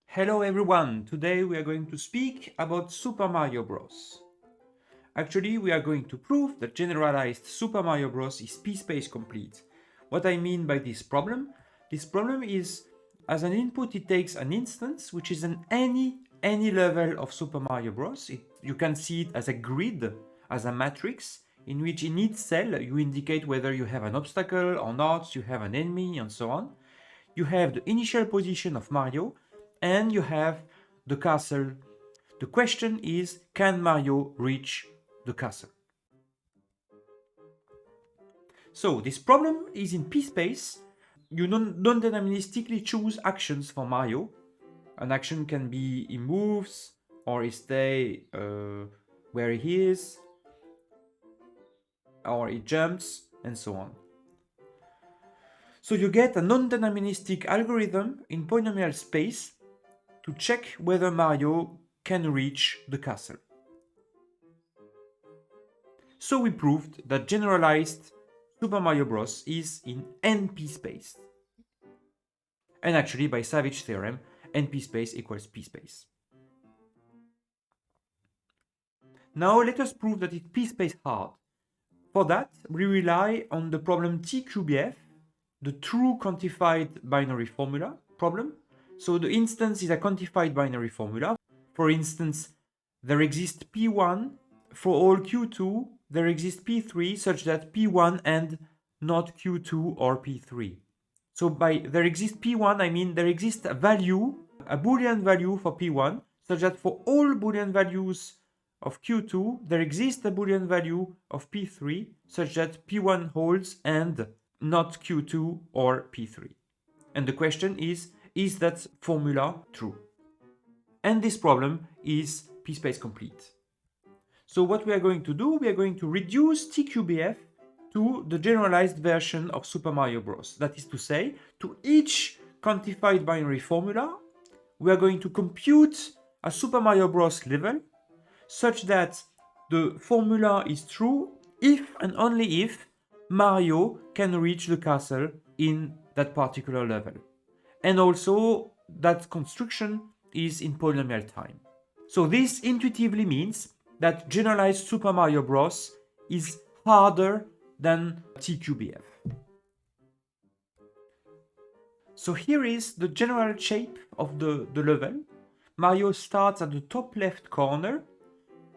Hello everyone, today we are going to speak about Super Mario Bros. Actually, we are going to prove that Generalized Super Mario Bros is PSPACE-complete. What I mean by this problem is as an input it takes an instance which is an any level of Super Mario Bros. You can see it as a grid, as a matrix, in which in each cell you indicate whether you have an obstacle or not, you have an enemy and so on. You have the initial position of Mario and you have the castle. The question is, can Mario reach the castle? So this problem is in PSPACE. You non-deterministically choose actions for Mario. An action can be he moves or he stay where he is, or he jumps, and so on. So you get a non-deterministic algorithm in polynomial space to check whether Mario can reach the castle. So we proved that generalized Super Mario Bros. Is in NP space. And actually, by Savage theorem, NP space equals P space. Now let us prove that it's P space hard. For that, we rely on the problem TQBF, the true quantified binary formula problem. So the instance is a quantified binary formula. For instance, there exists P1 for all Q2, there exists P3 such that P1 and not Q2 or P3. So by there exists P1, I mean there exists a value, a Boolean value for P1, such that for all Boolean values of Q2, there exists a Boolean value of P3, such that P1 holds and not Q2 or P3. And the question is that formula true? And this problem is PSPACE complete. So what we are going to do, we are going to reduce TQBF to the generalized version of Super Mario Bros. That is to say, to each quantified binary formula, we are going to compute a Super Mario Bros. Level such that the formula is true if and only if Mario can reach the castle in that particular level. And also that construction is in polynomial time. So this intuitively means that generalized Super Mario Bros. Is harder than TQBF. So here is the general shape of the level. Mario starts at the top left corner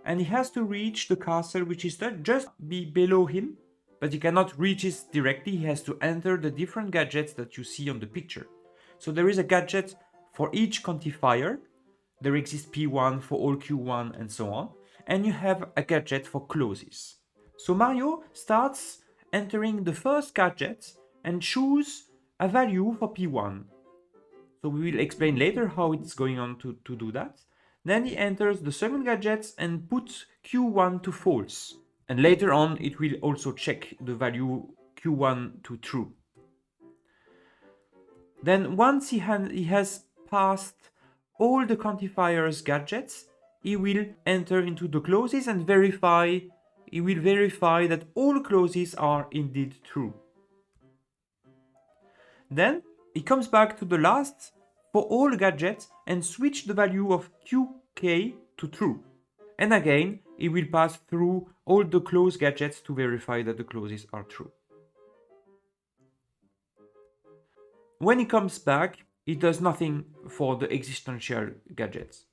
and he has to reach the castle which is just below him, but he cannot reach it directly. He has to enter the different gadgets that you see on the picture. So there is a gadget for each quantifier. There exists P1 for all Q1 and so on. And you have a gadget for closes. So Mario starts entering the first gadget and choose a value for P1. So we will explain later how it's going on to do that. Then he enters the second gadget and puts Q1 to false. And later on it will also check the value Q1 to true. Then once he has passed all the quantifier's gadgets, he will enter into the closes and verify that all closes are indeed true. Then he comes back to the last for all gadgets and switch the value of QK to true. And again, he will pass through all the close gadgets to verify that the closes are true. When he comes back, he does nothing for the existential gadgets.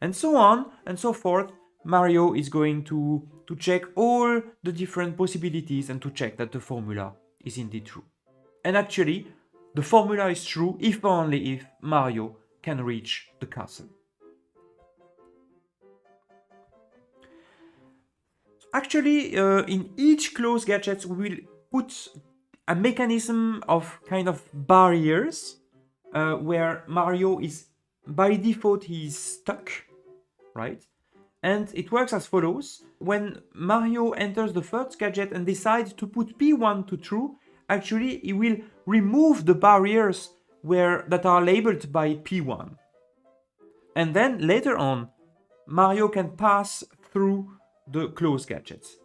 And so on and so forth. Mario is going to check all the different possibilities and to check that the formula is indeed true. And actually, the formula is true if only if Mario can reach the castle. Actually, in each close gadget, we will put a mechanism of kind of barriers where Mario is, by default, he is stuck, right? And it works as follows. When Mario enters the first gadget and decides to put P1 to true, actually he will remove the barriers that are labeled by P1. And then later on, Mario can pass through the closed gadgets.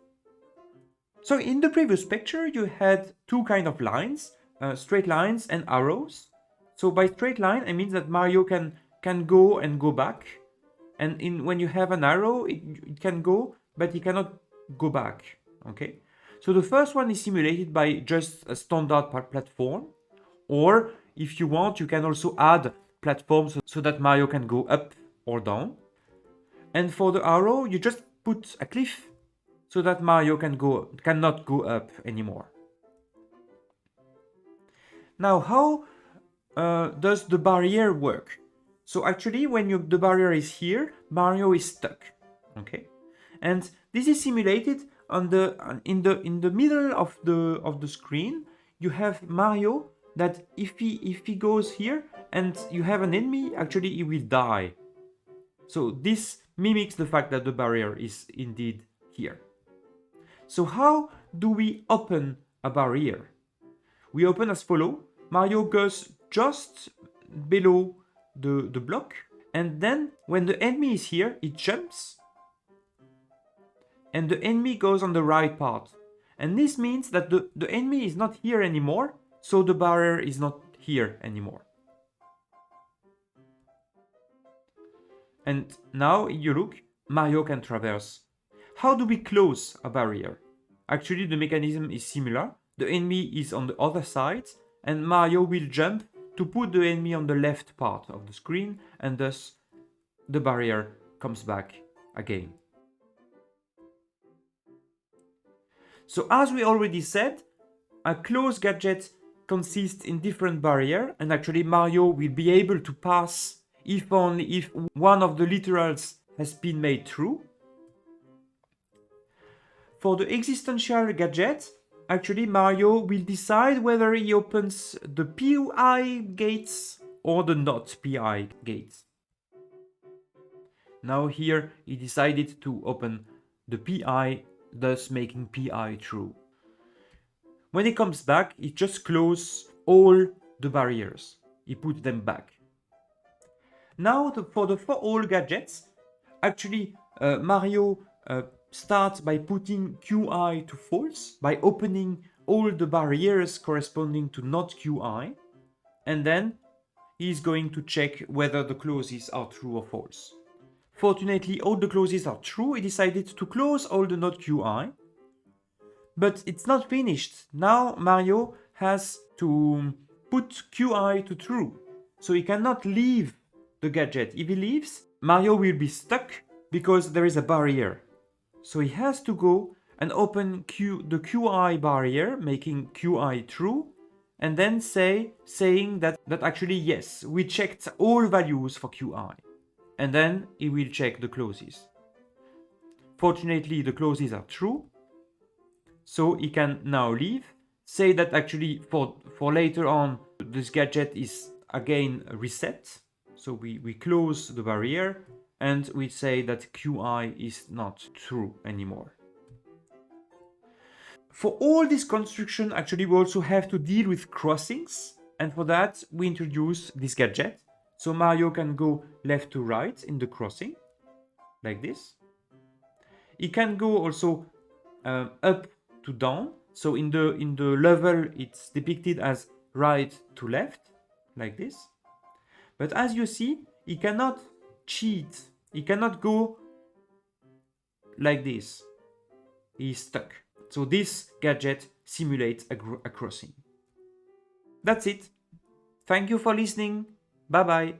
So in the previous picture, you had two kind of lines, straight lines and arrows. So by straight line, I mean that Mario can go and go back. And when you have an arrow, it can go, but it cannot go back. Okay. So the first one is simulated by just a standard platform. Or if you want, you can also add platforms so that Mario can go up or down. And for the arrow, you just put a cliff so that Mario cannot go up anymore. Now, how does the barrier work? So actually, when the barrier is here, Mario is stuck. Okay, and this is simulated on in the middle of the screen. You have Mario that if he goes here and you have an enemy, actually he will die. So this mimics the fact that the barrier is indeed here. So how do we open a barrier? We open as follow. Mario goes just below the block, and then when the enemy is here, it jumps, and the enemy goes on the right part. And this means that the enemy is not here anymore, so the barrier is not here anymore. And now you look, Mario can traverse. How do we close a barrier? Actually, the mechanism is similar. The enemy is on the other side, and Mario will jump to put the enemy on the left part of the screen, and thus the barrier comes back again. So as we already said, a closed gadget consists in different barriers, and actually Mario will be able to pass if only if one of the literals has been made true. For the existential gadget, actually Mario will decide whether he opens the PI gates or the not PI gates. Now here he decided to open the PI, thus making PI true. When he comes back, he just closes all the barriers. He puts them back. Now for the Forall gadgets, actually Mario starts by putting QI to false, by opening all the barriers corresponding to not QI, and then he's going to check whether the clauses are true or false. Fortunately, all the clauses are true. He decided to close all the not QI, but it's not finished. Now Mario has to put QI to true, so he cannot leave the gadget. If he leaves, Mario will be stuck because there is a barrier. So he has to go and open the QI barrier, making QI true, and then saying that actually yes, we checked all values for QI. And then he will check the clauses. Fortunately, the clauses are true, so he can now leave, say that actually for later on, this gadget is again reset. So we close the barrier and we say that QI is not true anymore. For all this construction, actually we also have to deal with crossings, and for that we introduce this gadget. So Mario can go left to right in the crossing, like this. He can go also up to down. So in the level it's depicted as right to left, like this. But as you see, he cannot cheat. He cannot go like this. He's stuck. So this gadget simulates a crossing. That's it. Thank you for listening. Bye bye.